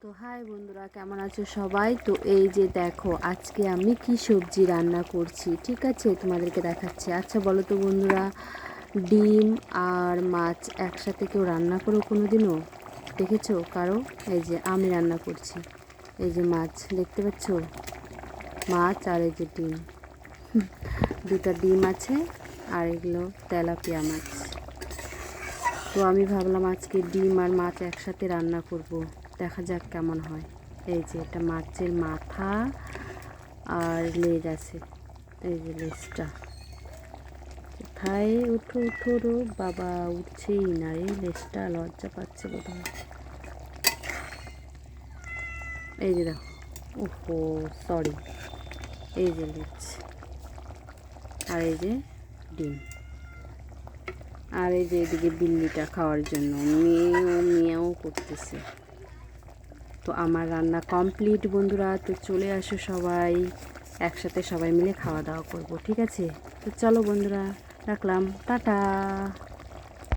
তো হাই বন্ধুরা, কেমন আছো সবাই? তো এই যে দেখো আজকে আমি কি সবজি রান্না করছি, ঠিক আছে, তোমাদেরকে দেখাচ্ছি। আচ্ছা বলো তো বন্ধুরা, ডিম আর মাছ একসাথে কেউ রান্না করো কোনো দিনও দেখেছো কারো? এই যে আমি রান্না করছি। এই যে মাছ দেখতে পাচ্ছ, মাছ আর এই যে ডিম, দুটো ডিম আছে আর এগুলো তেলাপিয়া মাছ। তো আমি ভাবলাম আজকে ডিম আর মাছ একসাথে রান্না করব, দেখা যাক কেমন হয়। এই যে এটা মাছের মাথা আর লেজ আছে, এই যে লেজটা। কোথায় উঠো উঠো রো বাবা, উঠছেই না রে, লেজটা লজ্জা পাচ্ছে বোধহয়। এই যে দেখো, ওহো সরি, এই যে লেজ আর এই যে ডিম। আর এই যে এদিকে বিল্লিটা খাওয়ার জন্য মেয়েও মেয়েও করতেছে। তো আমার রান্না কমপ্লিট বন্ধুরা, তো চলে আসো সবাই, একসাথে সবাই মিলে খাওয়া দাওয়া করব, ঠিক আছে? তো চলো বন্ধুরা, রাখলাম, টাটা।